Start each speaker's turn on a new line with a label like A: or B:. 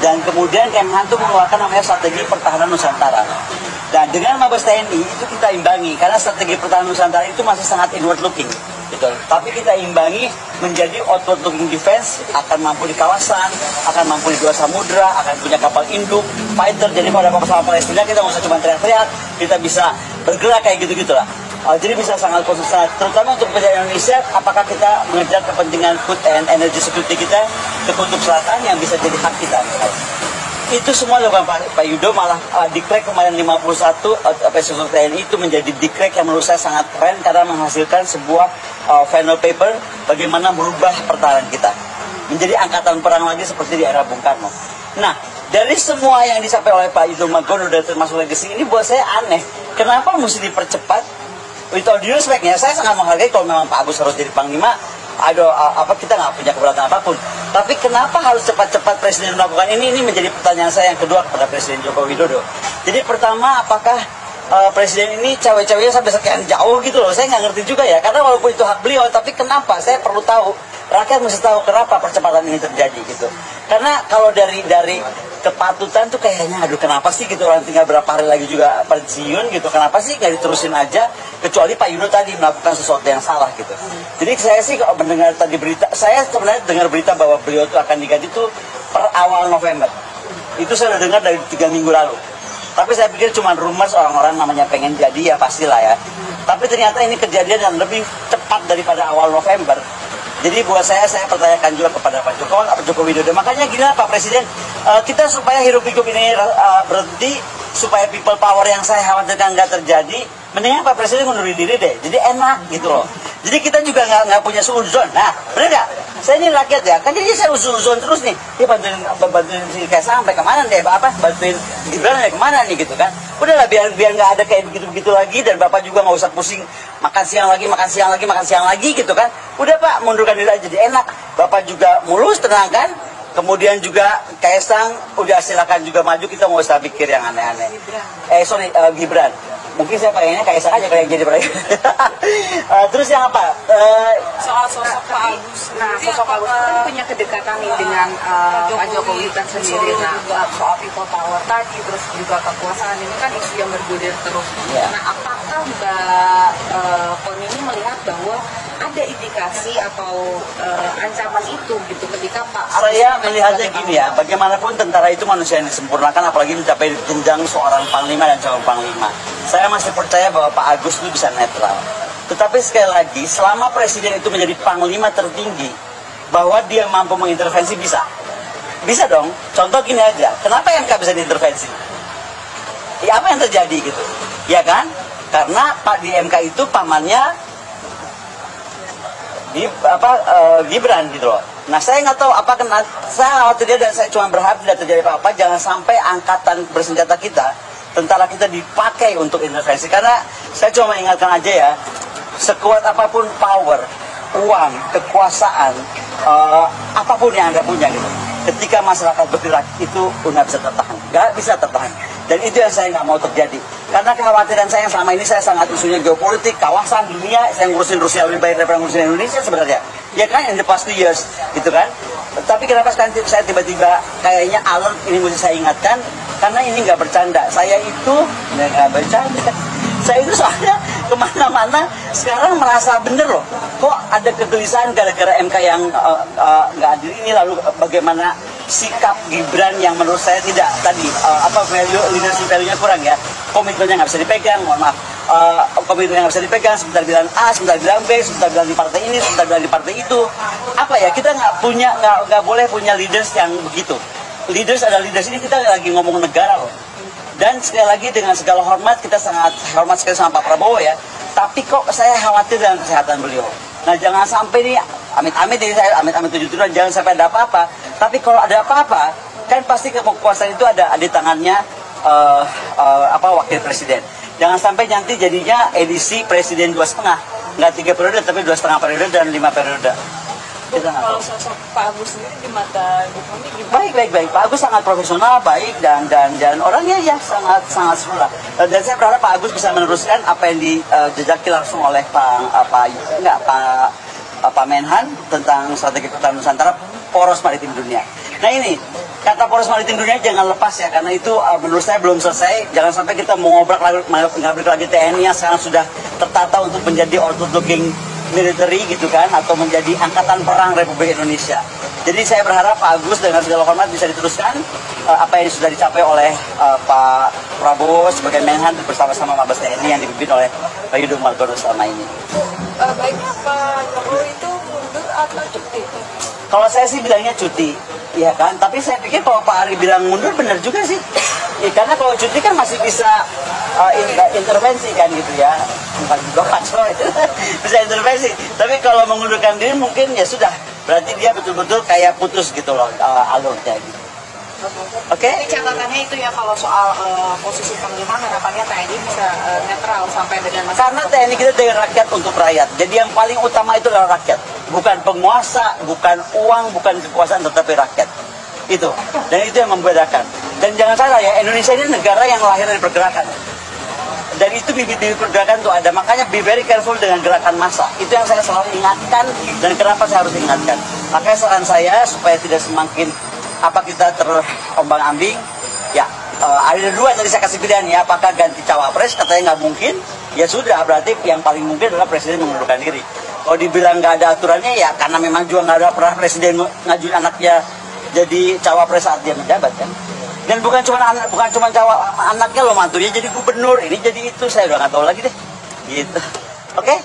A: Dan kemudian Kemhan itu mengeluarkan namanya strategi pertahanan Nusantara. Dan dengan Mabes TNI itu kita imbangi, karena strategi pertahanan Nusantara itu masih sangat inward looking. Gitu. Tapi kita imbangi menjadi outward looking defense, akan mampu di kawasan, akan mampu di dua samudra, akan punya kapal induk, fighter. Jadi kalau ada apa-apa Palestina kita nggak usah cuma teriak-teriak, kita bisa bergerak kayak gitu-gitulah. Jadi bisa sangat konsisten, terutama untuk presiden Indonesia, apakah kita mengejar kepentingan food and energy security kita ke kutub selatan yang bisa jadi hak kita. Itu semua dilakukan Pak Yudo, malah Diklat kemarin 51 Presiden TNI itu menjadi Diklat yang menurut saya sangat keren karena menghasilkan sebuah final paper bagaimana merubah pertahanan kita menjadi angkatan perang lagi seperti di era Bung Karno. Nah, dari semua yang disampaikan oleh Pak Yudo Margono dan termasuk legacy ini buat saya aneh. Kenapa mesti dipercepat? With all due respect-nya, saya sangat menghargai kalau memang Pak Agus harus jadi Panglima. Kita nggak punya keberatan apapun. Tapi kenapa harus cepat-cepat Presiden melakukan ini? Ini menjadi pertanyaan saya yang kedua kepada Presiden Joko Widodo. Jadi pertama, apakah Presiden ini cawe-cawenya sampai sekian jauh gitu loh? Saya nggak ngerti juga ya. Karena walaupun itu hak beliau, tapi kenapa? Saya perlu tahu. Rakyat mesti tahu kenapa percepatan ini terjadi gitu. Karena kalau dari kepatutan tuh kayaknya, aduh kenapa sih gitu, orang tinggal berapa hari lagi juga pensiun gitu, kenapa sih nggak diterusin aja, kecuali Pak Yudo tadi melakukan sesuatu yang salah gitu. Jadi saya sih kalau mendengar tadi berita, saya sebenarnya dengar berita bahwa beliau itu akan diganti itu per awal November. Itu saya udah dengar dari 3 minggu lalu. Tapi saya pikir cuma rumors, orang-orang namanya pengen jadi ya pastilah ya. Tapi ternyata ini kejadian yang lebih cepat daripada awal November. Jadi buat saya pertanyakan juga kepada Pak Joko Widodo. Makanya gini Pak Presiden, kita supaya hirup-pikuk ini berhenti, supaya people power yang saya khawatirkan nggak terjadi, mendingan Pak Presiden mundurin diri deh. Jadi enak gitu loh. Jadi kita juga nggak punya suuzon. Nah, bener nggak? Saya ini rakyat ya, kan jadi saya suuzon terus nih. Dia bantuin si Kaisang sampai kemana deh, bantuin Gibran sampai kemana nih gitu kan? Udahlah biar nggak ada kayak begitu lagi, dan Bapak juga nggak usah pusing makan siang lagi gitu kan? Udah Pak, mundurkan diri aja, jadi enak. Bapak juga mulus, tenang kan? Kemudian juga Kaisang udah silakan juga maju, kita nggak usah pikir yang aneh-aneh. Gibran. Mungkin saya pengennya Kaisang aja kayak jadi terus yang apa?
B: Soal sosok Pak Agus. Nah, sosok Pak Agus kan punya kedekatan nih dengan Pak Jokowi kan sendiri. Nah, soal people power tadi, terus juga kekuasaan ini kan isu yang bergulir terus. Yeah. Nah, apakah Mbak Pon ini melihat bahwa ada indikasi atau ancaman itu gitu ketika Pak Agus?
A: Saya melihatnya gini ya, bagaimanapun tentara itu manusia yang disempurnakan, apalagi mencapai jenjang seorang panglima dan calon panglima. Saya masih percaya bahwa Pak Agus itu bisa netral. Tetapi sekali lagi, selama presiden itu menjadi panglima tertinggi, bahwa dia mampu mengintervensi, bisa. Bisa dong. Contoh gini aja, kenapa MK bisa diintervensi? Ya apa yang terjadi gitu? Ya kan? Karena Pak di MK itu pamannya Gibran gitu loh. Nah saya nggak tahu apa kena, saya khawatir dia, dan saya cuma berharap tidak terjadi apa-apa, jangan sampai angkatan bersenjata kita, tentara kita dipakai untuk intervensi. Karena saya cuma mengingatkan aja ya, sekuat apapun power, uang, kekuasaan, apapun yang Anda punya gitu, ketika masyarakat bergerak itu nggak bisa tertahan, dan itu yang saya nggak mau terjadi. Karena kekhawatiran saya yang selama ini, saya sangat isunya geopolitik, kawasan, dunia, saya ngurusin Rusia lebih baik daripada ngurusin Indonesia sebenarnya, ya kan, in the past 2 years gitu kan. Tapi kenapa sekarang saya tiba-tiba kayaknya alert, ini mesti saya ingatkan, karena ini nggak bercanda. Saya itu nggak bercanda. Saya itu soalnya kemana-mana sekarang merasa bener loh. Kok ada kegelisahan gara-gara MK yang nggak adil ini, lalu bagaimana sikap Gibran yang menurut saya tidak tadi, leadership value-nya kurang ya. Komitmennya nggak bisa dipegang, mohon maaf. Komitmennya nggak bisa dipegang, sebentar bilang A, sebentar bilang B, sebentar bilang di partai ini, sebentar bilang di partai itu. Apa ya, kita nggak boleh punya leaders yang begitu. Leaders adalah leaders, ini kita lagi ngomong negara loh. Dan sekali lagi dengan segala hormat, kita sangat hormat sekali sama Pak Prabowo ya. Tapi kok saya khawatir dengan kesehatan beliau. Nah jangan sampai nih, amit-amit ini saya amit-amit 7 tahun, jangan sampai ada apa-apa. Tapi kalau ada apa-apa, kan pasti kekuasaan itu ada di tangannya wakil presiden. Jangan sampai nanti jadinya edisi presiden 2,5, nggak 3 periode tapi 2,5 periode dan 5 periode.
B: Kalau sosok Pak Agus sendiri di mata Bu Poni gimana?
A: Baik. Pak Agus sangat profesional, baik, dan orangnya ya sangat semula. Dan saya berharap Pak Agus bisa meneruskan apa yang dijejaki langsung oleh Pak Menhan tentang strategi pertahanan Nusantara, poros maritim dunia. Nah ini kata Poros Maritim Dunia jangan lepas ya, karena itu menurut saya belum selesai. Jangan sampai kita mengobrak lagi TNI yang sekarang sudah tertata untuk menjadi outward looking military gitu kan, atau menjadi angkatan perang Republik Indonesia. Jadi saya berharap Pak Agus dengan segala hormat bisa diteruskan apa yang sudah dicapai oleh Pak Prabowo sebagai Menhan bersama-sama Mabes TNI yang dipimpin oleh Pak Yudho Margono selama ini.
B: Baiknya Pak Jokowi itu mundur atau cuti?
A: Kalau saya sih bilangnya cuti, ya kan. Tapi saya pikir kalau Pak Ari bilang mundur benar juga sih. Ya, karena kalau cuti kan masih bisa intervensi kan gitu ya. Bukan juga Pak Jokowi bisa intervensi. Tapi kalau mengundurkan diri mungkin ya sudah. Berarti dia betul-betul kayak putus gitu loh alurnya gitu. Oke?
B: Jadi catatannya itu ya kalau soal posisi panglima harapannya TNI bisa netral sampai dengan masa.
A: Karena TNI kita dari rakyat untuk rakyat. Jadi yang paling utama itu adalah rakyat. Bukan penguasa, bukan uang, bukan kekuasaan, tetapi rakyat. Itu. Dan itu yang membedakan. Dan jangan salah ya, Indonesia ini negara yang lahir dari pergerakan. Dan itu bibit-bibit pergerakan tuh ada. Makanya be very careful dengan gerakan massa. Itu yang saya selalu ingatkan. Dan kenapa saya harus ingatkan. Makanya saran saya supaya tidak semakin kita terombang-ambing. Ya, ada dua tadi saya kasih pilihan ya. Apakah ganti cawapres? Katanya nggak mungkin. Ya sudah, berarti yang paling mungkin adalah presiden mengundurkan diri. Kalau dibilang nggak ada aturannya ya karena memang juga nggak ada pernah presiden ngajuin anaknya jadi cawapres saat dia menjabat kan. Dan bukan cuma anaknya loh, mantunya jadi gubernur, ini jadi itu, saya udah nggak tahu lagi deh. Gitu. Oke?